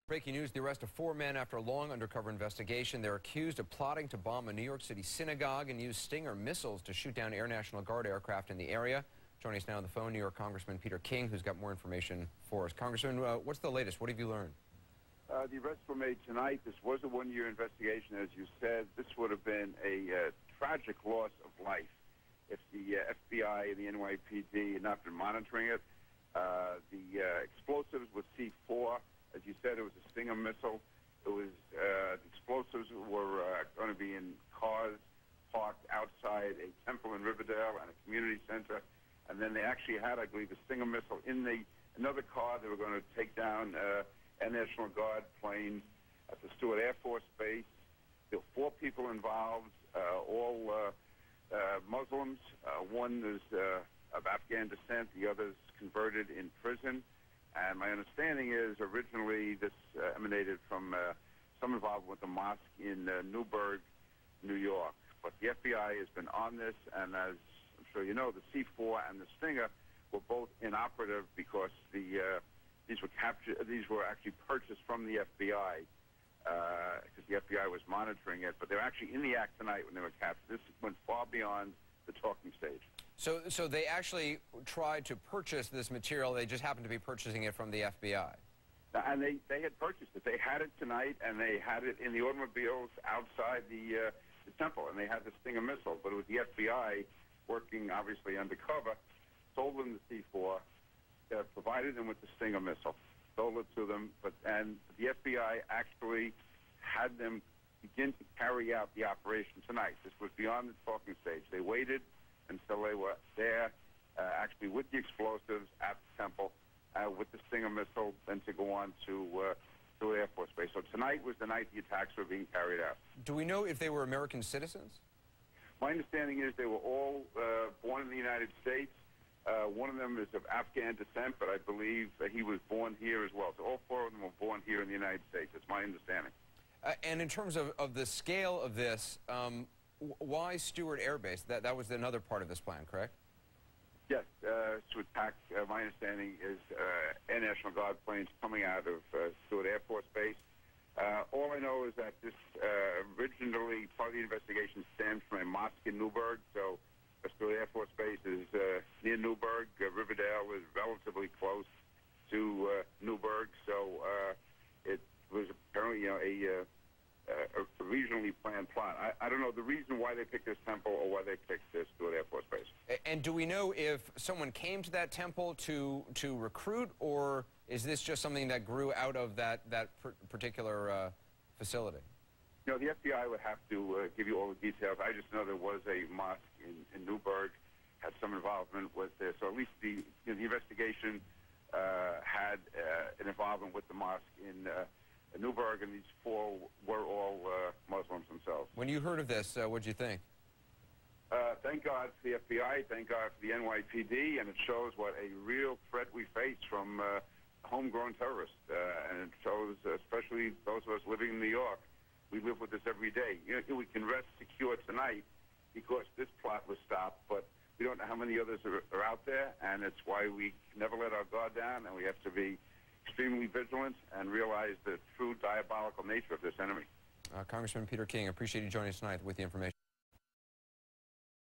Breaking news, the arrest of 4 men after a long undercover investigation. They're accused of plotting to bomb a New York City synagogue and use Stinger missiles to shoot down Air National Guard aircraft in the area. Joining us now on the phone, New York Congressman Peter King, who's got more information for us. Congressman, what's the latest? What have you learned? The arrests were made tonight. This was a one-year investigation, as you said. This would have been a tragic loss of life if the FBI and the NYPD had not been monitoring it. The explosives was C4. As you said, it was a Stinger missile. It was the explosives were going to be in cars parked outside a temple in Riverdale and a community center. And then they actually had, I believe, a Stinger missile in another car. They were going to take down Air National Guard planes at the Stewart Air Force Base. There were 4 people involved, all Muslims. One is of Afghan descent. The other's converted in prison. And my understanding is originally this emanated from some involvement with the mosque in NEWBURGH, New York. But the FBI has been on this, and as I'm sure you know, the C4 and the Stinger were both inoperative because these were actually purchased from the FBI because the FBI was monitoring it. But they were actually in the act tonight when they were captured. This went far beyond the talking stage. So they actually tried to purchase this material. They just happened to be purchasing it from the FBI. And they had purchased it. They had it tonight, and they had it in the automobiles outside the temple, and they had the Stinger missile. But it was the FBI working, obviously, undercover, sold them the C4, provided them with the Stinger missile, sold it to them, and the FBI actually had them begin to carry out the operation tonight. This was beyond the talking stage. They waited until they were there, actually with the explosives at the temple, with the Stinger missile, then to go on to Air Force Base. So tonight was the night the attacks were being carried out. Do we know if they were American citizens? My understanding is they were all born in the United States. One of them is of Afghan descent, but I believe he was born here as well. So all 4 of them were born here in the United States. That's my understanding. And in terms of the scale of this, why Stewart Air Base? That was another part of this plan, correct? Yes, to attack, my understanding is Air National Guard planes coming out of Stewart Air Force Base. All I know is that this originally, part of the investigation stems from a mosque in NEWBURGH. So Stewart Air Force Base is near NEWBURGH. Riverdale is relatively close to NEWBURGH. So it was apparently a regionally planned plot. I don't know the reason why they picked this temple or why they picked this Stewart Air Force Base. And do we know if someone came to that temple to recruit, or is this just something that grew out of that particular facility? You know, the FBI would have to give you all the details. I just know there was a mosque in NEWBURGH, had some involvement with this. So at least the investigation had an involvement with the mosque in NEWBURGH, and these 4 were all Muslims themselves. When you heard of this, what did you think? Thank God for the FBI, thank God for the NYPD, and it shows what a real threat we face from homegrown terrorists. And it shows, especially those of us living in New York, we live with this every day. You know, we can rest secure tonight because this plot was stopped, but we don't know how many others are out there, and it's why we never let our guard down, and we have to be extremely vigilant and realize the true diabolical nature of this enemy. Congressman Peter King, appreciate you joining us tonight with the information.